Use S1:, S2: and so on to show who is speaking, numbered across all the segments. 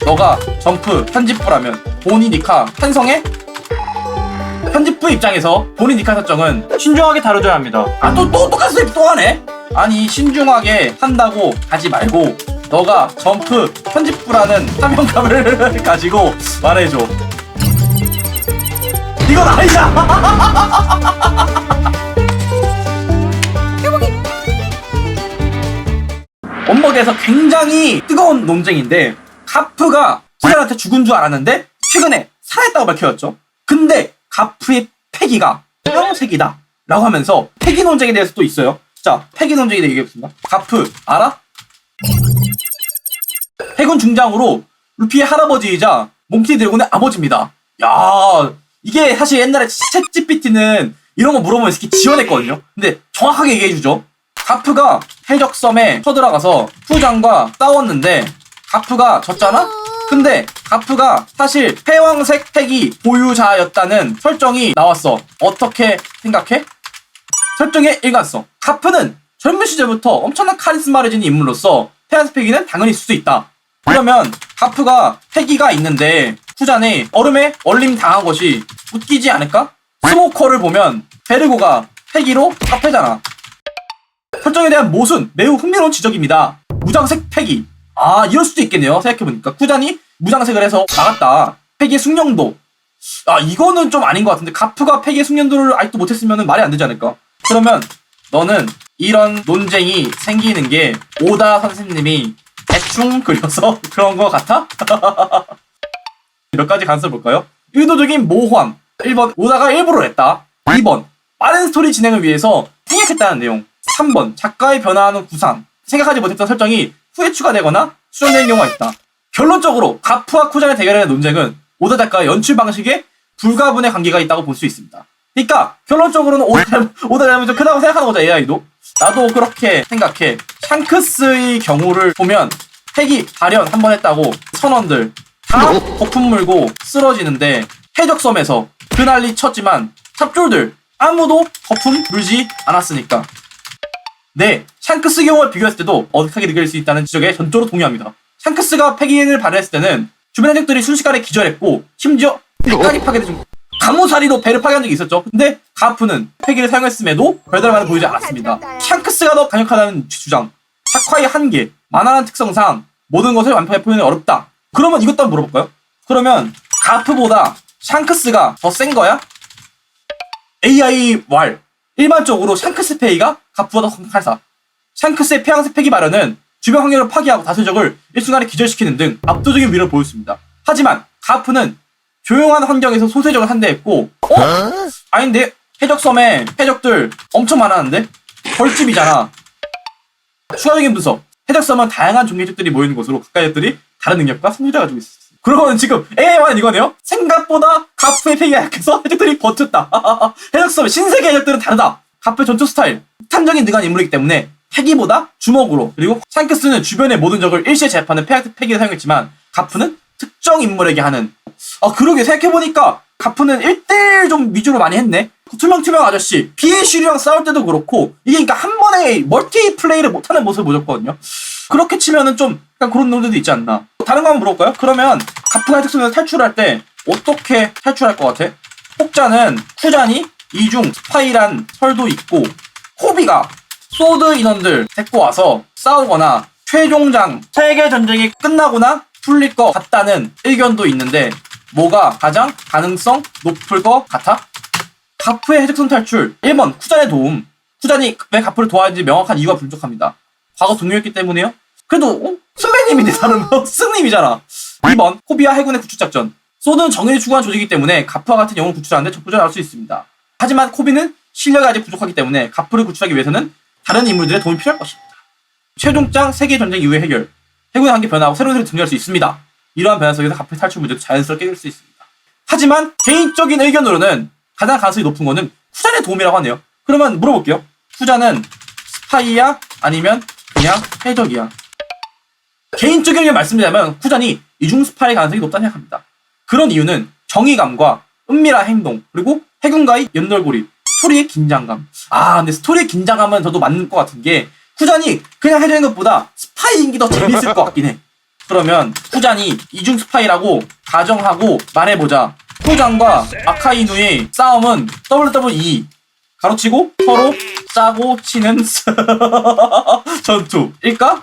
S1: 너가 점프 편집부라면 본인 니카 편성해? 편집부 입장에서 본인 니카 설정은 신중하게 다뤄줘야 합니다. 아, 또 똑같은 얘기 또 하네? 아니, 신중하게 한다고 하지 말고 너가 점프 편집부라는 사명감을 가지고 말해줘. 이건 아니잖아. 원먹에서 굉장히 뜨거운 논쟁인데, 가프가 후자한테 죽은 줄 알았는데 최근에 살아있다고 밝혀졌죠. 근데 가프의 패기가 폐왕색이다 라고 하면서 패기 논쟁에 대해서 또 있어요. 자, 패기 논쟁에 대해 얘기해보겠습니다. 가프 알아? 해군 중장으로 루피의 할아버지이자 몽키 드래곤의 아버지입니다. 야, 이게 사실 옛날에 챗 GPT는 이런 거 물어보면 이렇게 지원했거든요. 근데 정확하게 얘기해주죠. 가프가 해적섬에 쳐들어가서 후장과 싸웠는데 가프가 졌잖아? 근데 가프가 사실 패왕색 패기 보유자였다는 설정이 나왔어. 어떻게 생각해? 설정의 일관성. 가프는 젊은 시절부터 엄청난 카리스마를 지닌 인물로서 패왕색 패기는 당연히 있을 수 있다. 그러면 가프가 패기가 있는데 후잔에 얼음에 얼림 당한 것이 웃기지 않을까? 스모커를 보면 베르고가 패기로 카페잖아. 설정에 대한 모순, 매우 흥미로운 지적입니다. 무장색 패기. 아, 이럴 수도 있겠네요. 생각해보니까 쿠잔이 무장색을 해서 나갔다. 패기의 숙련도. 아, 이거는 좀 아닌 것 같은데 가프가 패기의 숙련도를 아직도 못했으면 말이 안 되지 않을까? 그러면 너는 이런 논쟁이 생기는 게 오다 선생님이 대충 그려서 그런 것 같아? 몇 가지 가능성을 볼까요? 의도적인 모호함. 1번, 오다가 일부러 했다. 2번, 빠른 스토리 진행을 위해서 생략했다는 내용. 3번, 작가의 변화하는 구상. 생각하지 못했던 설정이 후에 추가되거나 수정된 경우가 있다. 결론적으로 가프와 쿠잔의 대결의 논쟁은 오다 작가의 연출 방식에 불가분의 관계가 있다고 볼 수 있습니다. 그러니까 결론적으로는 오다 닮은 좀 크다고 생각하는 거죠, AI도. 나도 그렇게 생각해. 샹크스의 경우를 보면 패기 발현 한 번 했다고 선원들 다 거품 물고 쓰러지는데 해적섬에서 그 난리 쳤지만 탑졸들 아무도 거품 물지 않았으니까. 네, 샹크스 경우와 비교했을 때도 어색하게 느낄 수 있다는 지적에 전적으로 동의합니다. 샹크스가 패기를 발휘했을 때는 주변 해적들이 순식간에 기절했고 심지어 배까지 파괴되고 감호사리로 배를 파괴한 적이 있었죠. 근데 가프는 패기를 사용했음에도 별다른 보이지 않았습니다. 샹크스가 더 강력하다는 주장, 사카의 한계, 만화라는 특성상 모든 것을 완벽하게 표현이 어렵다. 그러면 이것도 한번 물어볼까요? 그러면 가프보다 샹크스가 더 센 거야? AI 왈. 일반적으로 샹크스 패기가 가프보다 더 강력하다. 샹크스의 패왕색 패기 발현은 주변 환경을 파괴하고 다수적을 일순간에 기절시키는 등 압도적인 위력을 보였습니다. 하지만 가프는 조용한 환경에서 소세적을 상대했고, 아닌데? 해적섬에 해적들 엄청 많았는데? 벌집이잖아. 추가적인 분석. 해적섬은 다양한 종류의 해적들이 모이는 곳으로 각각 해적들이 다른 능력과 승리를 가지고 있었어. 그러면 지금 AI만 이거네요? 생각보다 가프의 패기가 약해서 해적들이 버텼다. 해적섬의 신세계 해적들은 다르다. 가프의 전투 스타일, 탄적인 능한 인물이기 때문에 패기보다 주먹으로, 그리고 샹크스는 주변의 모든 적을 일시에 제압하는 패기를 사용했지만 가프는 특정 인물에게 하는. 아, 그러게 생각해보니까 가프는 1대1 좀 위주로 많이 했네. 투명 아저씨 비에슈리랑 싸울 때도 그렇고 이게 그러니까 한 번에 멀티 플레이를 못하는 모습을 보였거든요. 그렇게 치면은 좀 약간 그런 놈들도 있지 않나. 다른 거 한번 물어볼까요? 그러면 가프가 해적섬에서 탈출할 때 어떻게 탈출할 것 같아? 혹자는 쿠잔이 이중 스파이란 설도 있고, 호비가 소드 인원들 데리고 와서 싸우거나 최종장 세계 전쟁이 끝나거나 풀릴 것 같다는 의견도 있는데 뭐가 가장 가능성 높을 것 같아? 가프의 해적섬 탈출. 1번, 쿠잔의 도움. 쿠잔이 왜 가프를 도와야지 명확한 이유가 부족합니다. 과거 동료였기 때문에요? 그래도 선배님인데 다른 스승님이잖아. 2번, 호비와 해군의 구출작전. 소드는 정의를 추구하는 조직이기 때문에 가프와 같은 영웅을 구출하는데 적부전을 할 수 있습니다. 하지만 코비는 실력이 아직 부족하기 때문에 가프를 구출하기 위해서는 다른 인물들의 도움이 필요할 것입니다. 최종장 세계전쟁 이후의 해결. 해군의 한계 변화하고 새로운 세력이 등장할 수 있습니다. 이러한 변화 속에서 가프의 탈출 문제도 자연스럽게 해결할 수 있습니다. 하지만 개인적인 의견으로는 가장 가능성이 높은 거는 쿠잔의 도움이라고 하네요. 그러면 물어볼게요. 쿠잔은 스파이야? 아니면 그냥 해적이야? 개인적인 의견 말씀드리자면 쿠잔이 이중 스파이 가능성이 높다고 생각합니다. 그런 이유는 정의감과 은밀한 행동, 그리고 해군과의 연결고리, 스토리의 긴장감. 아, 근데 스토리의 긴장감은 저도 맞는 것 같은 게 쿠잔이 그냥 해적인 것보다 스파이인 게 더 재밌을 것 같긴 해. 그러면 후잔이 이중 스파이라고 가정하고 말해보자. 후잔과 아카이누의 싸움은 WWE 가로치고 서로 짜고 치는 전투일까?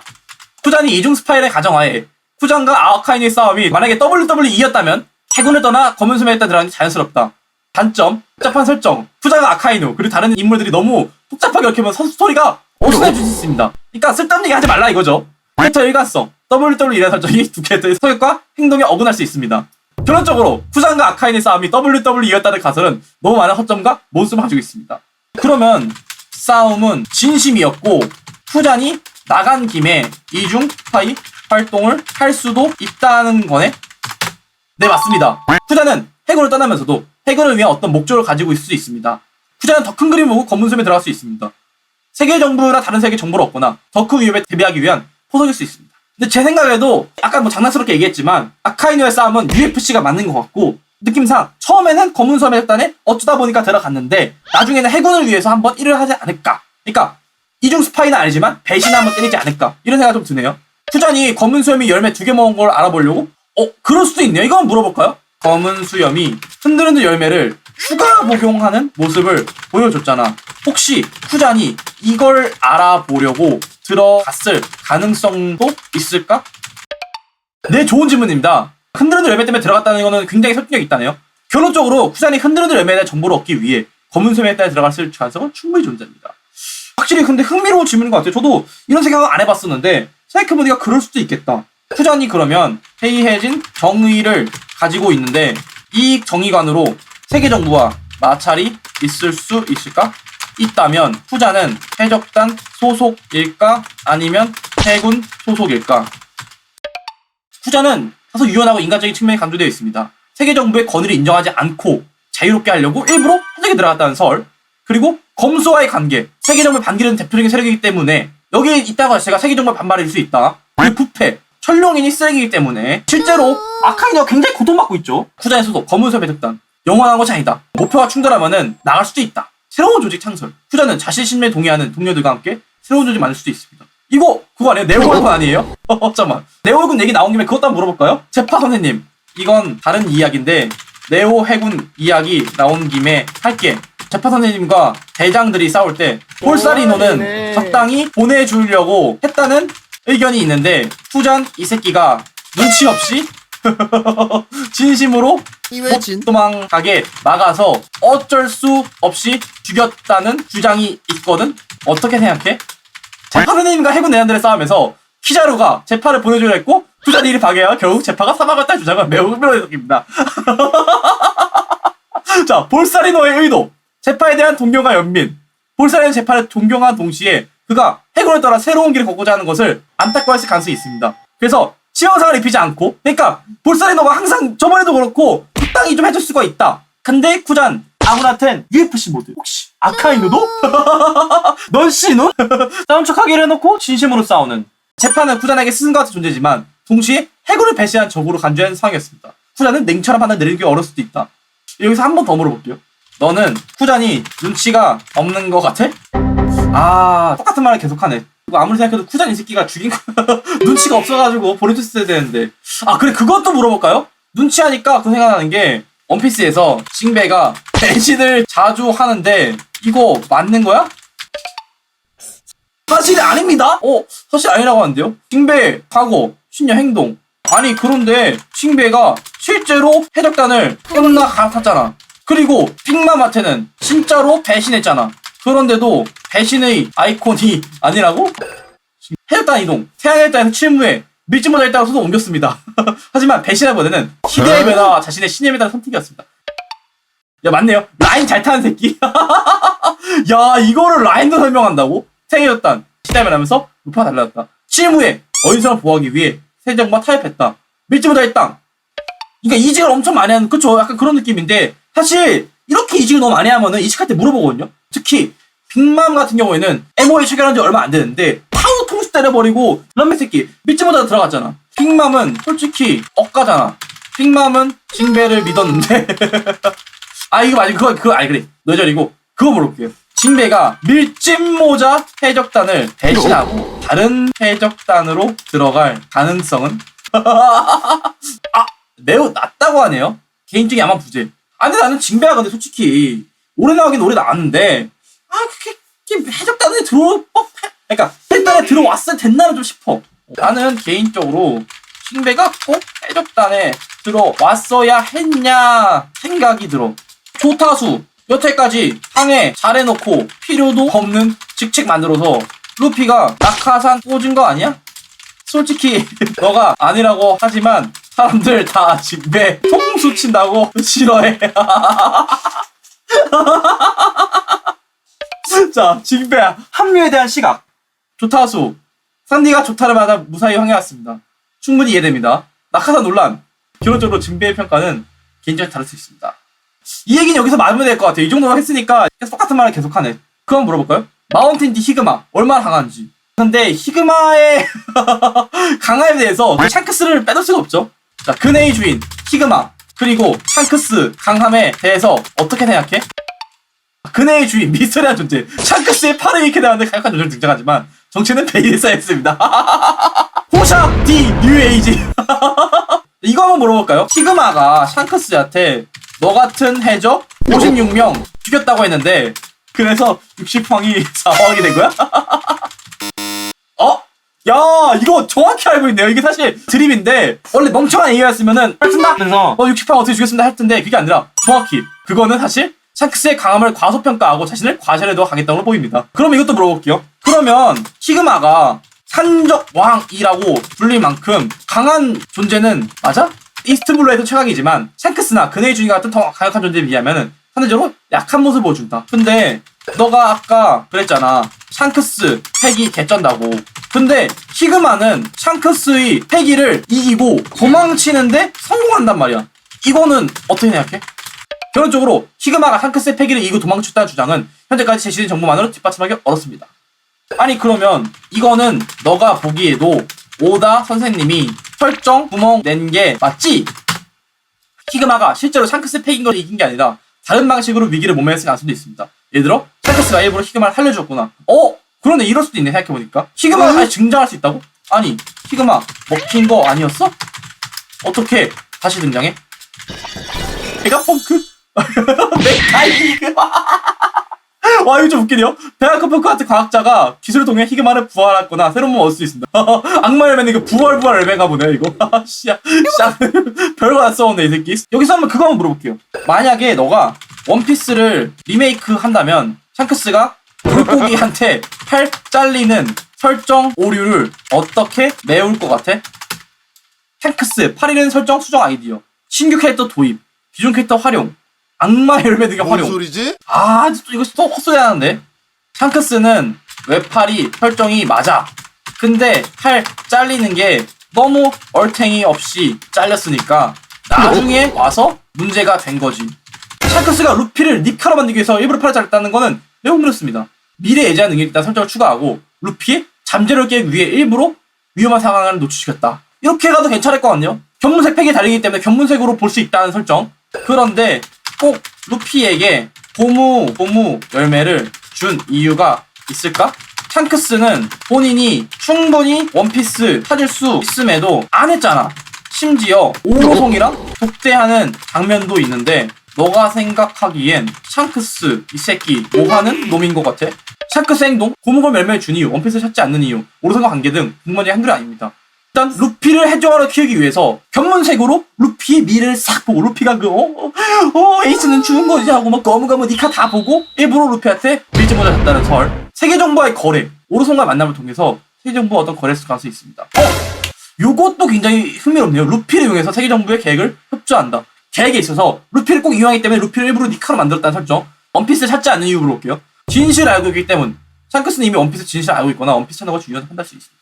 S1: 후잔이 이중 스파이를 가정하에 후잔과 아카이누의 싸움이 만약에 WWE였다면 해군을 떠나 검은 수면에 들어가는 게 자연스럽다. 단점, 복잡한 설정, 후잔과 아카이누 그리고 다른 인물들이 너무 복잡하게 얽히면 스토리가 어수선해질 수 있습니다. 그러니까 쓸데없는 얘기 하지 말라 이거죠. 캐릭터 일관성, WWE라는 설정이 두 캐릭터의 성격과 행동에 어긋날 수 있습니다. 결론적으로 후잔과 아카이누의 싸움이 WWE였다는 가설은 너무 많은 허점과 모순을 가지고 있습니다. 그러면 싸움은 진심이었고 후잔이 나간 김에 이중 스파이 활동을 할 수도 있다는 거네? 네, 맞습니다. 후잔은 해군을 떠나면서도 해군을 위한 어떤 목적을 가지고 있을 수 있습니다. 후잔은 더 큰 그림을 보고 검은 섬에 들어갈 수 있습니다. 세계 정부나 다른 세계 정보를 얻거나 더 큰 위협에 대비하기 위한 포석일 수 있습니다. 근데 제 생각에도 아까 뭐 장난스럽게 얘기했지만 아카이누의 싸움은 UFC가 맞는 것 같고 느낌상 처음에는 검은 섬의 일단에 어쩌다 보니까 들어갔는데 나중에는 해군을 위해서 한번 일을 하지 않을까. 그러니까 이중 스파이는 아니지만 배신 한번 때리지 않을까 이런 생각 좀 드네요. 후잔이 검은 수염이 열매 2개 먹은 걸 알아보려고? 그럴 수도 있네요. 이거 한번 물어볼까요? 검은 수염이 흔들흔들 열매를 추가 복용하는 모습을 보여줬잖아. 혹시 후잔이 이걸 알아보려고 들어갔을 가능성도 있을까? 네, 좋은 질문입니다. 흔들흔들 열매 때문에 들어갔다는 거는 굉장히 설득력이 있다네요. 결론적으로 후잔이 흔들흔들 열매에 대한 정보를 얻기 위해 검은 수염에 따라 들어갔을 가능성은 충분히 존재합니다. 확실히 근데 흥미로운 질문인 것 같아요. 저도 이런 생각은 안 해봤었는데 생각해보니까 그럴 수도 있겠다. 후잔이 그러면 해이해진 정의를 가지고 있는데 이 정의관으로 세계 정부와 마찰이 있을 수 있을까? 있다면 후잔은 해적단 소속일까? 아니면 해군 소속일까? 후잔은 다소 유연하고 인간적인 측면이 강조되어 있습니다. 세계 정부의 권위를 인정하지 않고 자유롭게 하려고 일부러 해적에 들어갔다는 설, 그리고 검수와의 관계, 세계 정부의 반기는 대표적인 세력이기 때문에 여기에 있다가 제가 세계 정부에 반발할 수 있다. 그리고 부패, 천룡인이 쓰레기이기 때문에 실제로 아카이누가 굉장히 고통받고 있죠. 후잔의 소속 검은 수염 해적단 영원한 것이 아니다. 목표와 충돌하면은 나갈 수도 있다. 새로운 조직 창설. 후잔은 자신 신뢰에 동의하는 동료들과 함께 새로운 조직 만들 수도 있습니다. 이거 그거 아니에요? 네오월군 아니에요? 잠깐만. 네오월군 얘기 나온 김에 그것도 한번 물어볼까요? 제파 선생님, 이건 다른 이야기인데 네오 해군 이야기 나온 김에 할게. 제파 선생님과 대장들이 싸울 때 폴사리노는 적당히 보내주려고 했다는 의견이 있는데 후잔 이 새끼가 눈치 없이 진심으로 못 도망가게 막아서 어쩔 수 없이 죽였다는 주장이 있거든? 어떻게 생각해? 제파 선생님과 해군 내관들의 싸움에서 키자루가 제파를 보내주려 했고 후잔이 이를 파괴하여 결국 제파가 사망했다는 주장은 매우 흥미로운 해석입니다. 자, 볼사리노의 의도. 제파에 대한 동경과 연민. 볼사리노는 제파를 존경한 동시에 그가 해군을 떠나 새로운 길을 걷고자 하는 것을 안타까워했을 가능성이 있습니다. 그래서 치명상을 입히지 않고, 그러니까 볼사리노가 항상 저번에도 그렇고 적당히 좀 해줄 수가 있다. 근데 후잔 아무나텐 UFC 모드. 혹시 아카이누도? 넌 씨는? 싸운 척하기를 해놓고 진심으로 싸우는. 제파는 후잔에게 스승과 같은 존재지만 동시에 해군을 배신한 적으로 간주한 상황이었습니다. 후잔은 냉철한 판단 내리기 어려울 수도 있다. 여기서 한 번 더 물어볼게요. 너는 후잔이 눈치가 없는 것 같아? 똑같은 말을 계속하네. 아무리 생각해도 후잔 이 새끼가 죽인 거 눈치가 없어가지고 보내줬어야 되는데. 그래, 그것도 물어볼까요? 눈치하니까 그 생각나는 게 원피스에서 징베가 배신을 자주 하는데 이거 맞는 거야? 사실 아닙니다. 사실 아니라고 하는데요. 징베 과거 신녀 행동. 아니 그런데 징베가 실제로 해적단을 끝나 갈아탔잖아. 그리고 빅맘한테는 진짜로 배신했잖아. 그런데도 배신의 아이콘이 아니라고? 해적단 이동, 태양해적단에서 침무해 믿지 못할 땅으로 소속 옮겼습니다. 하지만 배신하기보다는 시대의 변화와 자신의 신념에 대한 선택이었습니다. 야, 맞네요. 라인 잘 타는 새끼. 야, 이거를 라인도 설명한다고? 태양해적단 시대의 변화하면서 루파가 달라졌다. 침무해 어인성을 보호하기 위해 세정과 타협했다. 믿지 못할 땅. 그러니까 이직을 엄청 많이 하는, 그쵸? 약간 그런 느낌인데 사실 이렇게 이직을 너무 많이 하면은 이직할 때 물어보거든요. 특히 빅맘 같은 경우에는 MOA 체결한 지 얼마 안 되는데 파우 통수 때려버리고 런맨 새끼 믿지 못하다 들어갔잖아. 빅맘은 솔직히 억가잖아. 빅맘은 징베를 믿었는데 이거 맞지? 그거 아니 그래. 뇌절이고 그거 물어볼게요. 징베가 밀짚모자 해적단을 배신하고 다른 해적단으로 들어갈 가능성은 아, 매우 낮다고 하네요. 개인적인 야만 부재. 아, 근데 나는 징배가 근데 솔직히 오래 나오긴 오래 나왔는데, 아, 그게 해적단에 들어올 법해. 그러니까 해적단에 들어왔어야 됐나는 좀 싶어. 나는 개인적으로 징배가 꼭 해적단에 들어왔어야 했냐 생각이 들어. 조타수 여태까지 항해 잘해놓고 필요도 없는 직책 만들어서 루피가 낙하산 꽂은 거 아니야? 솔직히 너가 아니라고 하지만 사람들 다 징배 통수 친다고 싫어해. 자, 징배 합류에 대한 시각. 조타수 산디가 조타를 받아 무사히 항해왔습니다. 충분히 이해됩니다. 낙하산 논란. 결론적으로 징배의 평가는 개인적으로 다를 수 있습니다. 이 얘기는 여기서 말하면 될 것 같아요. 이 정도만 했으니까 계속 똑같은 말을 계속하네. 그럼 물어볼까요? 마운틴 D 히그마 얼마나 강한지. 근데 히그마의 강함에 대해서 샹크스를 빼놓을 수가 없죠. 자, 근해의 주인 히그마 그리고 샹크스 강함에 대해서 어떻게 생각해? 근해의 주인 미스터리한 존재 샹크스의 팔을 잃게 되었는데 강력한 존재로 등장하지만 정체는 베일에 쌓여있습니다. 호샤 D 뉴에이지. 이거 한번 물어볼까요? 히그마가 샹크스한테 너 같은 해적 56명 죽였다고 했는데 그래서 60황이 4황이 된 거야? 어? 야, 이거 정확히 알고 있네요. 이게 사실 드립인데 원래 멍청한 얘기였으면은 쓴다 하면서 60황 어떻게 죽였습니다 할 텐데 그게 아니라 정확히 그거는 사실 샹크스의 강함을 과소평가하고 자신을 과시하려 하겠다고 보입니다. 그럼 이것도 물어볼게요. 그러면 히그마가 산적 왕이라고 불릴 만큼 강한 존재는 맞아? 이스트블루에서 최강이지만 샹크스나 근해의 주인 같은 더 강력한 존재에 비하면 상대적으로 약한 모습을 보여준다. 근데 너가 아까 그랬잖아. 샹크스 패기 개쩐다고. 근데 히그마는 샹크스의 패기를 이기고 도망치는데 성공한단 말이야. 이거는 어떻게 생각해? 결론적으로 히그마가 샹크스의 패기를 이기고 도망쳤다는 주장은 현재까지 제시된 정보만으로 뒷받침하기 어렵습니다. 아니 그러면 이거는 너가 보기에도 오다 선생님이 설정 구멍 낸 게 맞지? 히그마가 실제로 샹크스 패기인 걸 이긴 게 아니라 다른 방식으로 위기를 모면했을 가능성도 있습니다. 예를 들어 샹크스가 일부러 히그마를 살려주었구나. 그런데 이럴 수도 있네 생각해보니까. 히그마가 다시 등장할 수 있다고? 아니 히그마 먹힌 거 아니었어? 어떻게 다시 등장해? 베가펑크? 메카이그. 와 이거 좀 웃기네요. 베가펑크 같은 과학자가 기술을 통해 히그마를 부활했거나 새로운 몸을 얻을 수 있습니다. 악마 열매는 이거 부활 열매가 보네 이거. 씨야 별거 다 써오네 이 새끼. 여기서 한번 그거 한번 물어볼게요. 만약에 너가 원피스를 리메이크 한다면 샹크스가 물고기한테 팔 잘리는 설정 오류를 어떻게 메울 것 같아? 샹크스 팔 잃는 설정 수정 아이디어, 신규 캐릭터 도입, 기존 캐릭터 활용, 악마 열매 등의 활용.
S2: 뭔 소리지?
S1: 아, 이거 또 헛소리 하는데. 샹크스는 외팔이 설정이 맞아. 근데 팔 잘리는 게 너무 얼탱이 없이 잘렸으니까 나중에 와서 문제가 된 거지. 샹크스가 루피를 닉카로 만들기 위해서 일부러 팔을 잘랐다는 거는 매우 무렵습니다. 미래 예지한 능력에 따른 설정을 추가하고 루피의 잠재력을 깨기 위해 일부러 위험한 상황을 노출시켰다. 이렇게 가도 괜찮을 것 같네요. 견문색 팩이 달리기 때문에 견문색으로 볼 수 있다는 설정. 그런데 꼭 루피에게 고무 열매를 준 이유가 있을까? 샹크스는 본인이 충분히 원피스 찾을 수 있음에도 안 했잖아. 심지어 오로송이랑 독대하는 장면도 있는데 너가 생각하기엔 샹크스 이 새끼 뭐하는 놈인 것 같아? 샹크스 행동, 고무검 열매를 준 이유, 원피스를 찾지 않는 이유, 오로송과 관계 등 궁금한 한글이 아닙니다. 일단 루피를 해적으로 키우기 위해서 견문색으로 루피의 미래를 싹 보고 루피가 에이스는 죽은 거지 하고 막 거무거무 니카 다 보고 일부러 루피한테 빌지모자 줬다는 설. 세계정부와의 거래, 오로송과 만남을 통해서 세계정부와 어떤 거래를 할 수 있습니다. 요것도 굉장히 흥미롭네요. 루피를 이용해서 세계정부의 계획을 협조한다. 계획에 있어서 루피를 꼭 이용하기 때문에 루피를 일부러 니카로 만들었다는 설정. 원피스를 찾지 않는 이유 물어볼게요. 진실을 알고 있기 때문. 샹크스는 이미 원피스 진실을 알고 있거나 원피스 찾는 걸 중요하다고 판단할 수 있습니다.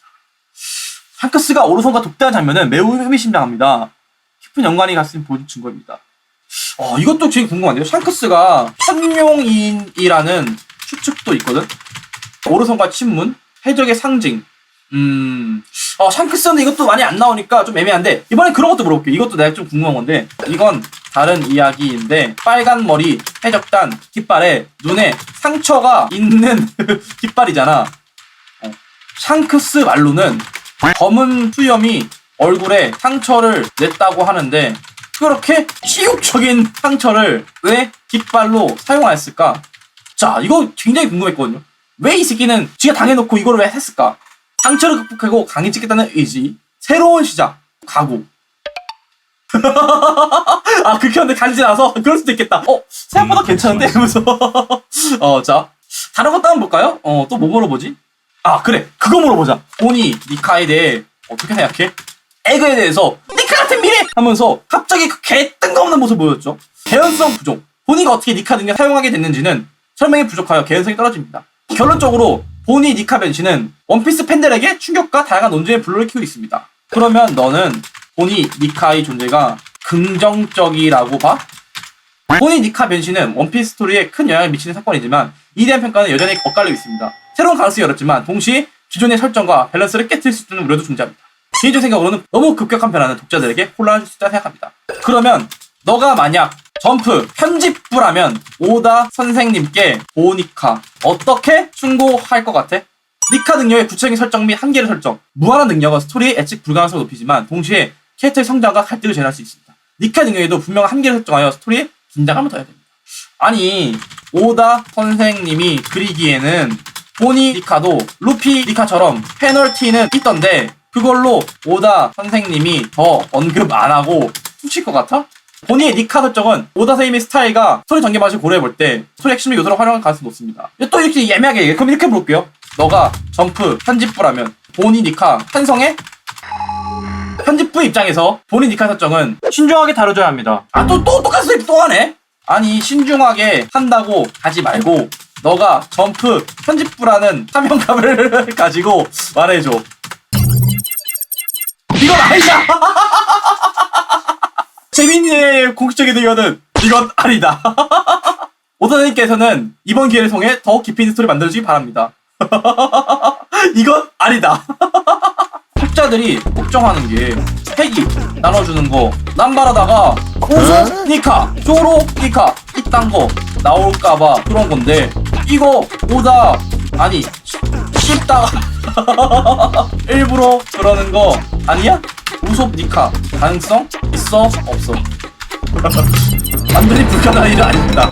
S1: 샹크스가 오로송과 독대한 장면은 매우 의미심장합니다. 깊은 연관이 갔으니 보여준 증거입니다. 이것도 되게 궁금한데요. 샹크스가 천룡인이라는 추측도 있거든. 오로송과 친문, 해적의 상징. 샹크스는 이것도 많이 안 나오니까 좀 애매한데 이번엔 그런 것도 물어볼게요. 이것도 내가 좀 궁금한 건데 이건 다른 이야기인데 빨간 머리 해적단 깃발에 눈에 상처가 있는 깃발이잖아. 샹크스 말로는 검은 수염이 얼굴에 상처를 냈다고 하는데 그렇게 치욕적인 상처를 왜 깃발로 사용하였을까? 자, 이거 굉장히 궁금했거든요. 왜 이 새끼는 지가 당해놓고 이걸 왜 했을까? 상처를 극복하고 강해지겠다는 의지, 새로운 시작, 각오. 아, 극혐한데 간지나서 그럴 수도 있겠다. 생각보다 괜찮은데? 이러면서. 자, 다른 것도 한번 볼까요? 또 뭐 물어보지? 아, 그래. 그거 물어보자. 보니 니카에 대해 어떻게 생각해? 에그에 대해서 니카 같은 미래! 하면서 갑자기 그 개 뜬금없는 모습을 보였죠. 개연성 부족. 보니가 어떻게 니카 등을 사용하게 됐는지는 설명이 부족하여 개연성이 떨어집니다. 결론적으로 보니 니카 변신은 원피스 팬들에게 충격과 다양한 논쟁에 불러일으키고 있습니다. 그러면 너는 보니 니카의 존재가 긍정적이라고 봐? 보니 니카 변신은 원피스 스토리에 큰 영향을 미치는 사건이지만 이에 대한 평가는 여전히 엇갈리고 있습니다. 새로운 가능성이 열었지만 동시에 기존의 설정과 밸런스를 깨뜨릴 수 있다는 우려도 존재합니다. 개인적 생각으로는 너무 급격한 변화는 독자들에게 혼란을 줄 수 있다고 생각합니다. 그러면 너가 만약 점프 편집부라면 오다 선생님께 보니카 어떻게 충고할 것 같아? 니카 능력의 구체적인 설정 및 한계를 설정. 무한한 능력은 스토리의 예측 불가능성을 높이지만 동시에 캐릭터의 성장과 갈등을 제한할 수 있습니다. 니카 능력에도 분명한 한계를 설정하여 스토리에 긴장감을 더해야 됩니다. 아니, 오다 선생님이 그리기에는 보니 니카도 루피 니카처럼 페널티는 있던데 그걸로 오다 선생님이 더 언급 안 하고 퉁칠 것 같아? 보니의 니카 설정은 오다 선생님의 스타일과 스토리 전개 방식을 고려해볼 때 스토리 핵심을 요소로 활용할 가능성이 높습니다. 또 이렇게 예매하게 얘기해. 그럼 이렇게 볼게요. 너가 점프 편집부라면 보니 니카 편성해? 편집부 입장에서 보니 니카 설정은
S2: 신중하게 다뤄줘야 합니다.
S1: 아, 또 똑같은 소리 또 하네? 아니, 신중하게 한다고 하지 말고 너가 점프 편집부라는 사명감을 가지고 말해줘. 이건 아니다! 재민이의 공식적인 의견은 이건 아니다. 오다님께서는 이번 기회를 통해 더 깊이 있는 스토리 만들어주기 바랍니다. 이건 아니다. 독자들이 걱정하는 게 패기 나눠주는 거 남발하다가 오소 니카 조로 니카 이딴 거 나올까봐 그런 건데 이거 오다 아니 씹다가 일부러 그러는 거 아니야? 우솝 니카 가능성 있어 없어? 완전히 불가능한 일은 아닙니다.